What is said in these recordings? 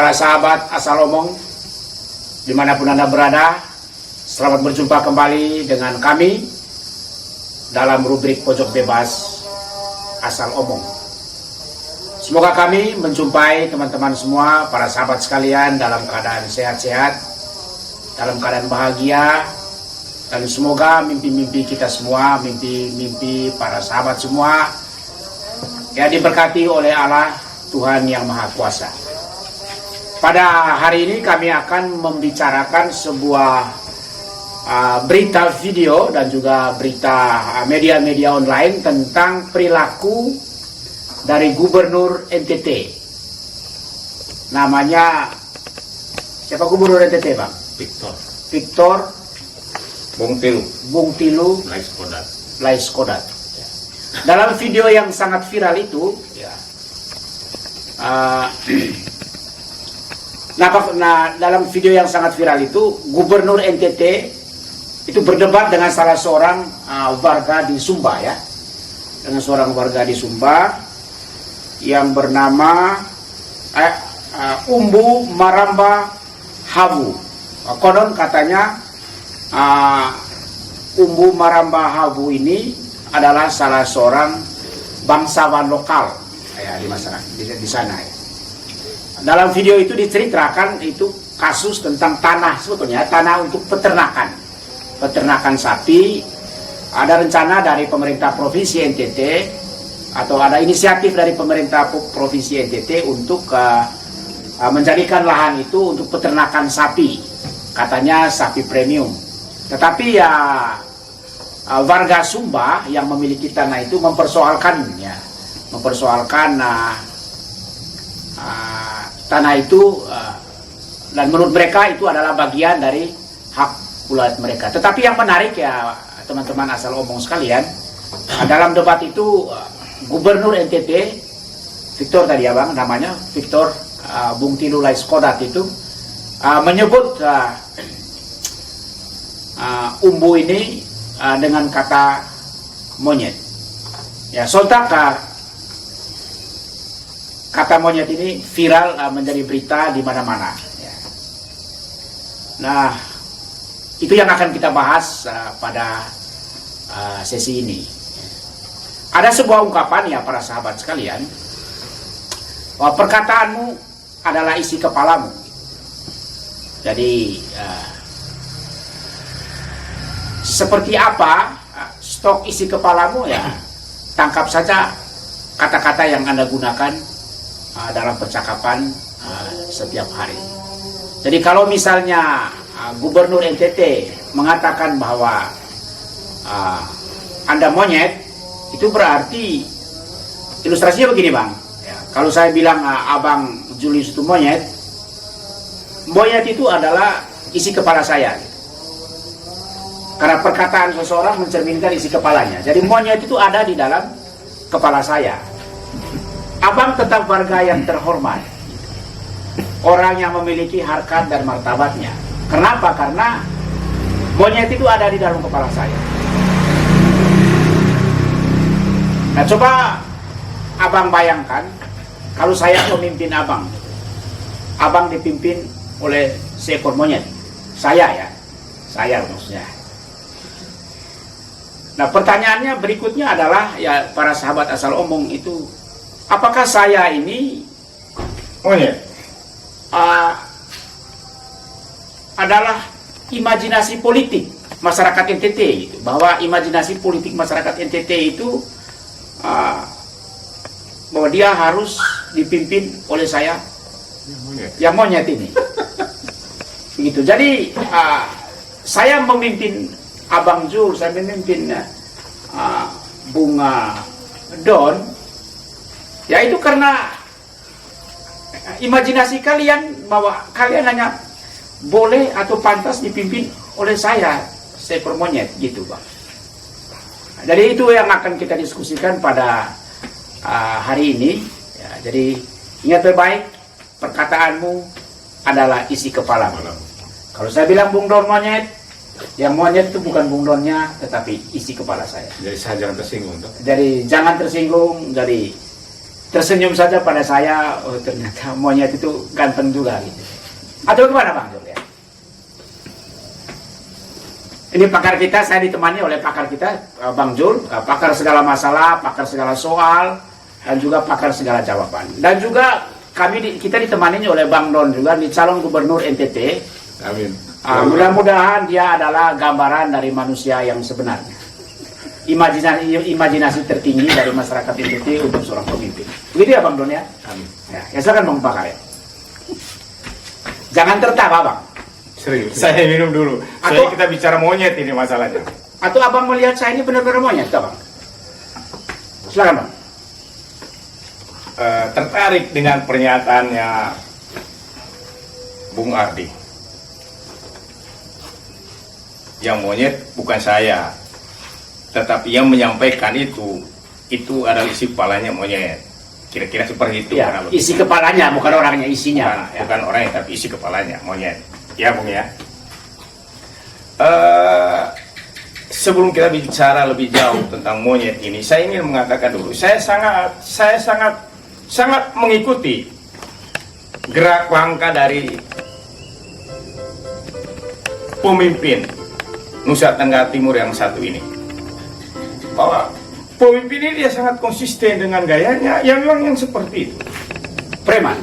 Para sahabat asal omong, dimanapun Anda berada, selamat berjumpa kembali dengan kami dalam rubrik Pojok Bebas Asal Omong. Semoga kami menjumpai teman-teman semua, para sahabat sekalian dalam keadaan sehat-sehat, dalam keadaan bahagia, dan semoga mimpi-mimpi kita semua, mimpi-mimpi para sahabat semua, ya diberkati oleh Allah Tuhan yang Maha Kuasa. Pada hari ini kami akan membicarakan sebuah berita video dan juga berita media-media online tentang perilaku dari Gubernur NTT. Namanya siapa Gubernur NTT, Bang? Victor Bung Tilu Laiskodat. Dalam video yang sangat viral itu, dalam video yang sangat viral itu, Gubernur NTT itu berdebat dengan salah seorang warga di Sumba, ya, dengan seorang warga di Sumba yang bernama Umbu Maramba Habu. Konon katanya Umbu Maramba Habu ini adalah salah seorang bangsawan lokal, ya, di masyarakat di sana, ya. Dalam video itu diceritakan itu kasus tentang tanah, sebetulnya tanah untuk peternakan sapi. Ada rencana dari pemerintah provinsi NTT atau ada inisiatif dari pemerintah provinsi NTT untuk menjadikan lahan itu untuk peternakan sapi, katanya sapi premium. Tetapi ya warga Sumba yang memiliki tanah itu mempersoalkan tanah itu, dan menurut mereka itu adalah bagian dari hak ulat mereka. Tetapi yang menarik, ya teman-teman asal omong sekalian, dalam debat itu Gubernur NTT Victor tadi, ya Bang, namanya Victor Bung Tilu Laiskodat itu menyebut Umbu ini dengan kata monyet. Ya, sontak kata monyet ini viral menjadi berita di mana-mana. Ya. Nah, itu yang akan kita bahas pada sesi ini. Ada sebuah ungkapan, ya para sahabat sekalian, bahwa perkataanmu adalah isi kepalamu. Jadi seperti apa stok isi kepalamu, ya tangkap saja kata-kata yang Anda gunakan dalam percakapan setiap hari. Jadi kalau misalnya Gubernur NTT mengatakan bahwa Anda monyet, itu berarti ilustrasinya begini, Bang. Ya, kalau saya bilang Abang Julius itu monyet itu adalah isi kepala saya. Karena perkataan seseorang mencerminkan isi kepalanya. Jadi monyet itu ada di dalam kepala saya. Abang tetap warga yang terhormat, orang yang memiliki harkat dan martabatnya. Kenapa? Karena monyet itu ada di dalam kepala saya. Nah, coba Abang bayangkan kalau saya memimpin Abang dipimpin oleh seekor monyet. Saya maksudnya. Nah, pertanyaannya berikutnya adalah, ya para sahabat asal omong itu, apakah saya ini adalah imajinasi politik masyarakat NTT gitu, bahwa imajinasi politik masyarakat NTT itu bahwa dia harus dipimpin oleh saya yang monyet ini. Begitu. Jadi saya memimpin Abang Jul, saya memimpin Bunga Don, ya itu karena imajinasi kalian bahwa kalian hanya boleh atau pantas dipimpin oleh saya, seekor monyet, gitu Bang. Jadi itu yang akan kita diskusikan pada hari ini. Ya, jadi ingat baik, perkataanmu adalah isi kepala. Kalau saya bilang Bung Don monyet, yang monyet itu bukan Bung Donnya, tetapi isi kepala saya. Jadi saya jangan tersinggung, toh? Jadi jangan tersinggung. Jadi tersenyum saja pada saya, oh ternyata monyet itu ganteng juga gitu. Atau gimana Bang Jul ya? Ini pakar kita, saya ditemani oleh pakar kita, Bang Jul, pakar segala masalah, pakar segala soal, dan juga pakar segala jawaban. Dan juga kita ditemani oleh Bang Don juga, di calon gubernur NTT. Amin. Mudah-mudahan dia adalah gambaran dari manusia yang sebenarnya. Imajinasi tertinggi dari masyarakat NTT untuk seorang pemimpin. Begitu ya Bang Don ya? Amin. Ya silakan Bang Pakar ya. Jangan tertawa Bang. Serius. Saya minum dulu. Atau kita bicara monyet ini masalahnya. Atau Abang melihat saya ini benar-benar monyet, Bang? Silakan Bang. Tertarik dengan pernyataannya Bung Ardi. Yang monyet bukan saya, tetapi yang menyampaikan itu adalah isi kepalanya monyet. Kira-kira seperti itu. Ya, isi kepalanya, bukan orangnya, isinya. Bukan orangnya, tapi isi kepalanya monyet. Ya Bung ya. Sebelum kita bicara lebih jauh tentang monyet ini, saya ingin mengatakan dulu, saya sangat mengikuti gerak langkah dari pemimpin Nusa Tenggara Timur yang satu ini. Bahwa pemimpin ini dia sangat konsisten dengan gayanya yang memang yang seperti itu. Preman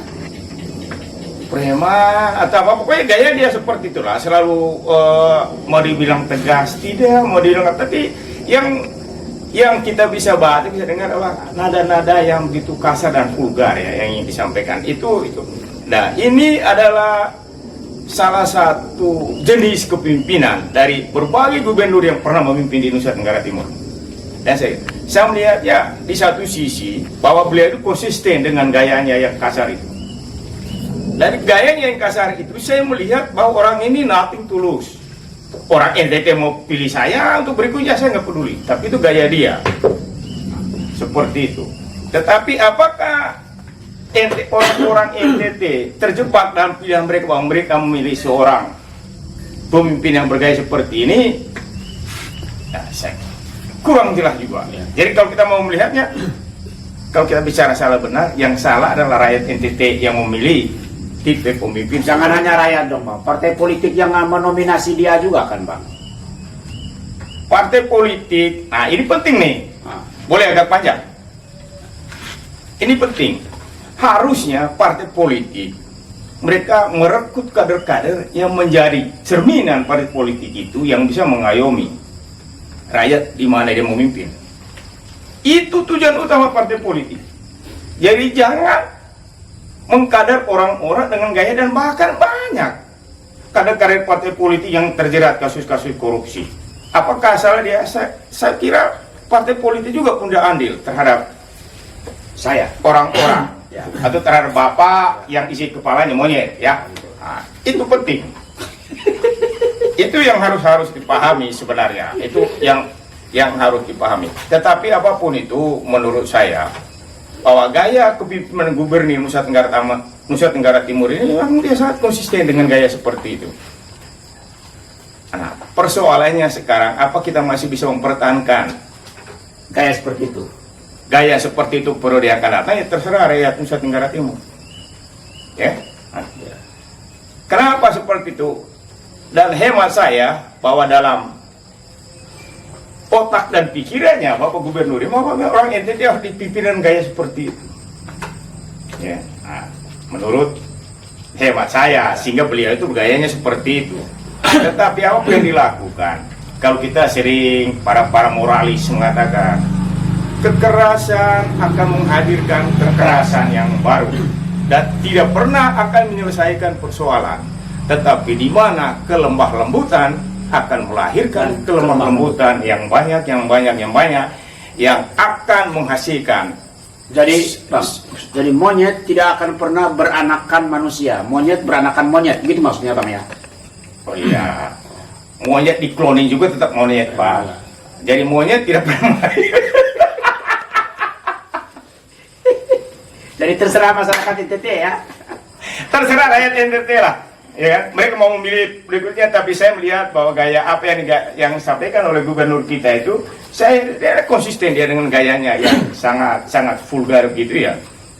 atau apa, pokoknya gaya dia seperti itulah, selalu mau dibilang tegas tidak, mau dibilang, tapi yang kita bisa baca, bisa dengar adalah nada-nada yang begitu kasar dan vulgar ya yang ingin disampaikan itu. Nah, ini adalah salah satu jenis kepemimpinan dari berbagai gubernur yang pernah memimpin di Nusa Tenggara Timur. Dan saya melihat ya di satu sisi bahwa beliau itu konsisten dengan gayanya yang kasar itu. Dari gayanya yang kasar itu saya melihat bahwa orang ini nothing tulus. Orang NTT mau pilih saya untuk berikutnya saya nggak peduli, tapi itu gaya dia seperti itu. Tetapi apakah orang-orang NTT terjebak dalam pilihan mereka bahwa mereka memilih seorang pemimpin yang bergaya seperti ini? Nah, saya kurang jelas juga. Jadi kalau kita mau melihatnya, kalau kita bicara salah benar, yang salah adalah rakyat NTT yang memilih tipe pemimpin. Jangan hanya rakyat dong Bang, partai politik yang menominasi dia juga kan Bang. Partai politik, nah ini penting nih. Boleh agak panjang. Ini penting. Harusnya partai politik mereka merekrut kader-kader yang menjadi cerminan partai politik itu, yang bisa mengayomi rakyat di mana dia memimpin. Itu tujuan utama partai politik. Jadi jangan mengkader orang-orang dengan gaya, dan bahkan banyak kader-kader partai politik yang terjerat kasus-kasus korupsi. Apakah salah dia? Saya kira partai politik juga punya andil terhadap saya, orang-orang ya, atau terhadap bapak yang isi kepalanya monyet ya. Nah, itu penting. Itu yang harus dipahami sebenarnya. Itu yang harus dipahami. Tetapi apapun itu, menurut saya bahwa gaya kepemimpinan gubernur Nusa Tenggara Timur ini memang dia sangat konsisten dengan gaya seperti itu. Nah, persoalannya sekarang, apa kita masih bisa mempertahankan Gaya seperti itu? Gaya seperti itu periode yang akan datang, ya terserah rakyat Nusa Tenggara Timur. Ya. Nah, kenapa seperti itu? Dan hemat saya bahwa dalam otak dan pikirannya Bapak Gubernur, orang NTT harus dipimpin dengan gaya seperti itu. Ya, nah, menurut hemat saya, sehingga beliau itu gayanya seperti itu. Tetapi apa yang dilakukan? Kalau kita sering para moralis mengatakan kekerasan akan menghadirkan kekerasan yang baru dan tidak pernah akan menyelesaikan persoalan, tetapi di mana kelemah lembutan akan melahirkan kelemah lembutan yang banyak yang akan menghasilkan. Jadi monyet tidak akan pernah beranakan manusia, monyet beranakan monyet, gitu maksudnya Bang ya? Oh iya, monyet dikloning juga tetap monyet Pak. Jadi monyet tidak pernah Jadi terserah masyarakat NTT ya? Terserah rakyat NTT lah. Ya kan? Mereka mau memilih berikutnya, tapi saya melihat bahwa gaya apa yang disampaikan oleh gubernur kita itu, dia konsisten dia dengan gayanya yang sangat vulgar gitu ya.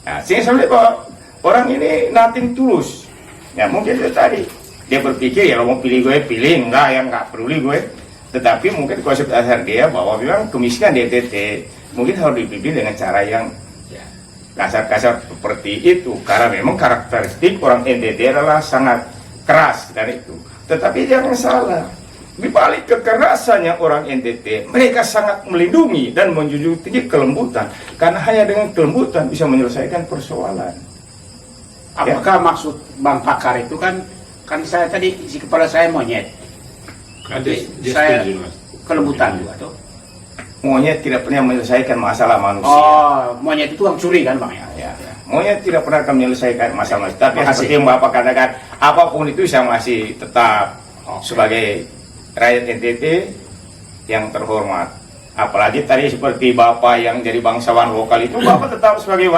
Nah, saya melihat bahwa orang ini nothing tulus. Ya mungkin itu tadi dia berpikir ya, kalau mau pilih gue pilih, enggak ya enggak peduli gue. Tetapi mungkin konsep dasar dia bahwa memang kemiskinan di NTT mungkin harus dipimpin dengan cara yang kasar-kasar seperti itu, karena memang karakteristik orang NTT adalah sangat keras dan itu. Tetapi jangan salah, di balik kekerasannya orang NTT, mereka sangat melindungi dan menjunjung tinggi kelembutan, karena hanya dengan kelembutan bisa menyelesaikan persoalan. Apakah maksud Bang Pakar itu kan saya tadi isi kepala saya monyet, Dia saya setuju, Mas. kelembutan juga tuh. Monyet tidak pernah menyelesaikan masalah manusia. Oh, monyet itu tukang curi kan Bang ya? Ya. Monyet tidak pernah akan menyelesaikan masalah manusia. Tapi Makasih. seperti yang Bapak katakan, apapun itu saya masih tetap sebagai rakyat NTT yang terhormat. Apalagi tadi seperti Bapak yang jadi bangsawan lokal itu, Bapak tetap sebagai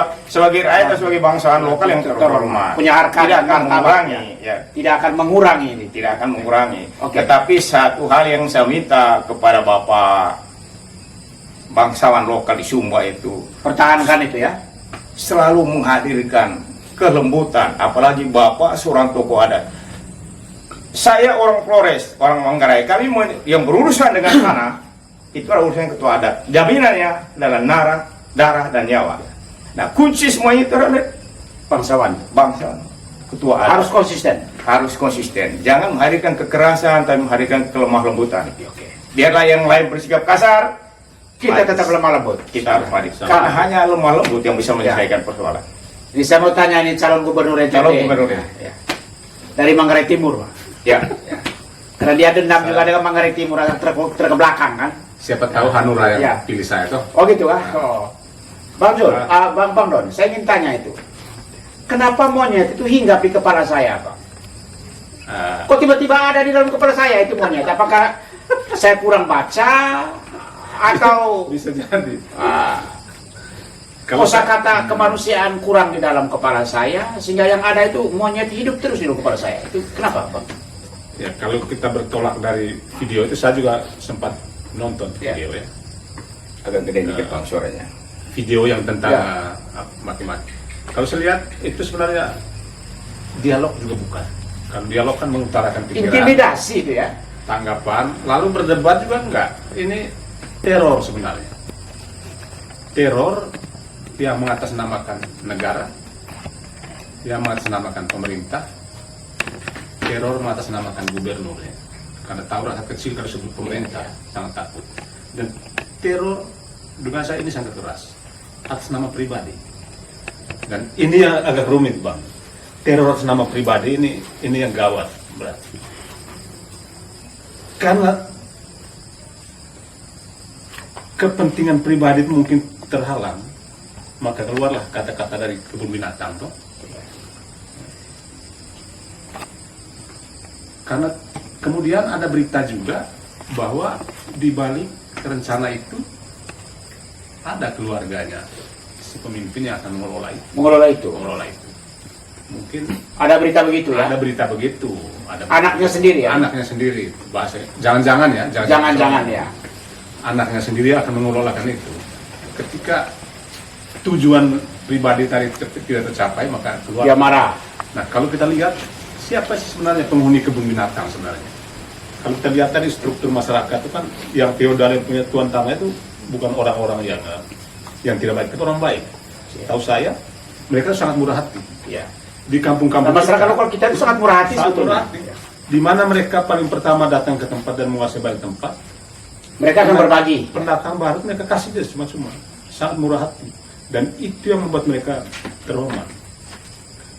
rakyat atau sebagai bangsawan lokal yang terhormat. Punya harkat tidak dan akan martabat, mengurangi, ya. Tidak akan mengurangi ini. Tidak akan mengurangi. Oke. Tetapi satu hal yang saya minta kepada Bapak bangsawan lokal di Sumba itu, Pertahankan itu ya. selalu menghadirkan kelembutan, apalagi Bapak seorang tokoh adat. Saya orang Flores, orang Manggarai, kami yang berurusan dengan tanah itu adalah urusan ketua adat. Jaminannya adalah darah dan nyawa. Nah, kunci semuanya itu adalah Bangsawan. bangsa, ketua adat. Harus konsisten. Harus konsisten. Jangan menghadirkan kekerasan, tapi menghadirkan kelemah lembutan. Oke. Biarlah yang lain bersikap kasar, Kita tetap lemah lembut. kita harus hadir. Karena hanya lemah lembut yang bisa menyelesaikan persoalan. Ini saya mau tanya ini calon gubernur NTT. Calon gubernur. Ya. Dari Manggarai Timur, Pak. Ya. Karena dia dendam juga dengan Manggarai Timur agak terkebelakang kan. Siapa tahu Hanura yang Ya. pilih saya toh. Oh gitu ah. Oh. Bang Zul, Bang Don, saya ingin tanya itu. Kenapa monyet itu hinggap di kepala saya, Bang? Kok tiba-tiba ada di dalam kepala saya itu monyet? Apakah saya kurang baca atau Bisa jadi. kosakata kemanusiaan kurang di dalam kepala saya sehingga yang ada itu monyet hidup terus di dalam kepala saya? Itu kenapa, Bang? Ya, kalau kita bertolak dari video itu, saya juga sempat nonton Ya. video ya. Agak gede dikit Bang suaranya. Video yang tentang Ya. maki-maki. Kalau saya lihat itu sebenarnya dialog juga bukan. Kalau dialog kan mengutarakan pikiran, Intimidasi itu ya. tanggapan, lalu berdebat juga enggak. Ini teror sebenarnya. Teror yang mengatasnamakan negara, yang mengatasnamakan pemerintah, teror mengatasnamakan gubernur ya. Karena tahu rakyat kecil kalau sebut pemerintah sangat takut. Dan teror dengan saya ini sangat keras atas nama pribadi. Dan ini yang agak rumit Bang. Teror atas nama pribadi ini yang gawat berarti. Karena kepentingan pribadi itu mungkin terhalang, maka keluarlah kata-kata dari kebun binatang toh. Karena kemudian ada berita juga bahwa di balik rencana itu ada keluarganya si pemimpin yang akan mengelola itu. Mungkin Ada berita begitu ya. ada berita begitu. Ada Anaknya sendiri ya. Anaknya sendiri bahasa. Jangan-jangan ya. Jangan-jangan ya. Anaknya sendiri akan mengelolakan itu. Ketika tujuan pribadi tadi tidak tercapai, maka keluar. Dia marah. Nah, kalau kita lihat siapa sih sebenarnya penghuni kebun binatang sebenarnya? Kalau kita lihat tadi struktur masyarakat itu kan yang feodal yang punya tuan tanah itu bukan orang-orang yang tidak baik, itu orang baik. Tahu saya, mereka sangat murah hati. Ya. Di kampung-kampung Nah, masyarakat lokal kita itu sangat murah hati sangat sebetulnya. murah hati. Di mana mereka paling pertama datang ke tempat dan menguasai banyak tempat, Mereka akan berbagi. pendatang baru mereka kasih dia cuma-cuma. Sangat murah hati. Dan itu yang membuat mereka terhormat.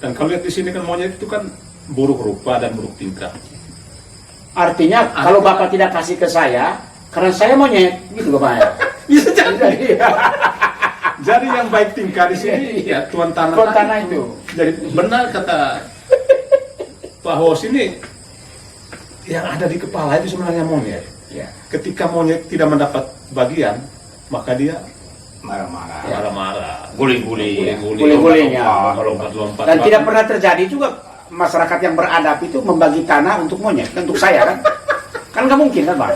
Dan kalau lihat di sini kan monyet itu kan buruk rupa dan buruk tingkah. Artinya kalau Bapak tidak kasih ke saya, karena saya monyet, gitu Bapak ya. Bisa jadi. Jadi yang baik tingkah di sini ya tuan tanah. Tuan tanah itu. Jadi benar kata Pak Hos ini yang ada di kepala itu sebenarnya monyet. Ya. Ketika monyet tidak mendapat bagian, maka dia Marah-marah. marah-marah, Guling-guling. Guling-guling, ya. lompat-lompat. Dan tidak pernah terjadi juga masyarakat yang beradab itu membagi tanah untuk monyet, untuk saya kan? Kan nggak mungkin kan Bang?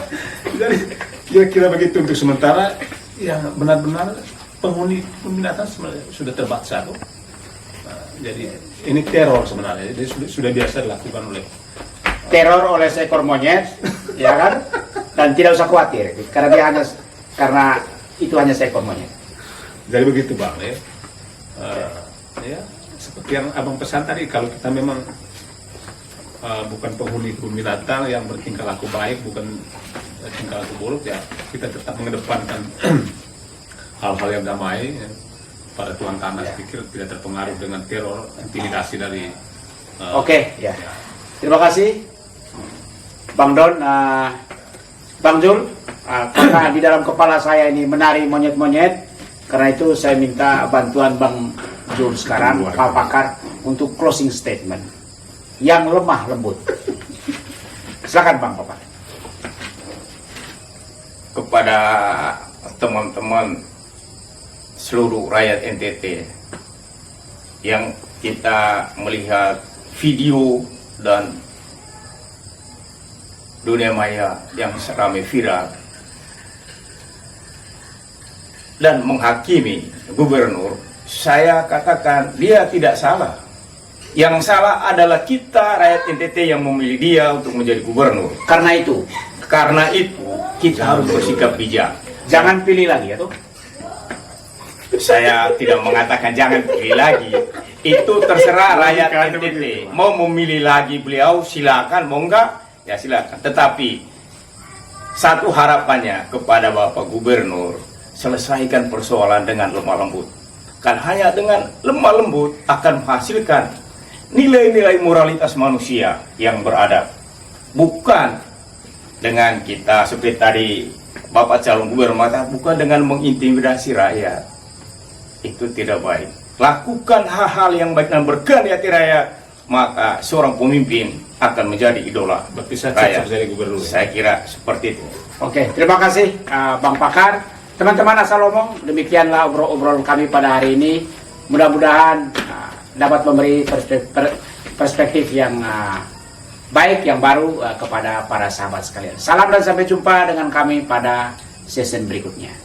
Jadi kira-kira begitu untuk sementara yang benar-benar penghuni binatang sebenarnya sudah terbaca tuh. Jadi ini teror sebenarnya. Jadi sudah biasa dilakukan oleh Teror oleh seekor monyet, ya kan? Dan tidak usah khawatir, karena itu hanya seekor monyet. Jadi begitu Bang ya. Ya seperti yang Abang pesan tadi, kalau kita memang bukan penghuni kebun binatang yang bertingkah laku baik, bukan tingkah laku buruk, ya kita tetap mengedepankan hal-hal yang damai ya. Pada tuan tanah saya pikir tidak terpengaruh dengan teror, intimidasi dari Oke, ya. Terima kasih Bang Don, Bang Jul, karena di dalam kepala saya ini menari monyet-monyet, karena itu saya minta bantuan Bang Jul sekarang, Pak Pakar, untuk closing statement yang lemah lembut. Silakan Bang Pakar. Kepada teman-teman seluruh rakyat NTT yang kita melihat video dan dunia maya yang ramai viral dan menghakimi gubernur, saya katakan dia tidak salah. Yang salah adalah kita rakyat NTT yang memilih dia untuk menjadi gubernur. Karena itu Kita harus bersikap bijak. jangan pilih lagi ya tuh. Saya tidak mengatakan jangan pilih lagi. Itu terserah rakyat NTT. Mau memilih lagi beliau silakan, mau enggak ya silakan. Tetapi satu harapannya kepada Bapak Gubernur, selesaikan persoalan dengan lemah lembut. Kan hanya dengan lemah lembut akan menghasilkan nilai-nilai moralitas manusia yang beradab. Bukan dengan kita seperti tadi Bapak calon gubernur mengatakan, bukan dengan mengintimidasi rakyat. Itu tidak baik. Lakukan hal-hal yang baik dan berkenan di hati rakyat, maka seorang pemimpin akan menjadi idola berpisah rakyat. dari gubernur. Saya kira seperti itu. Oke, terima kasih Bang Pakar. Teman-teman asal omong, demikianlah obrol-obrol kami pada hari ini. Mudah-mudahan dapat memberi perspektif yang baik, yang baru kepada para sahabat sekalian. Salam dan sampai jumpa dengan kami pada season berikutnya.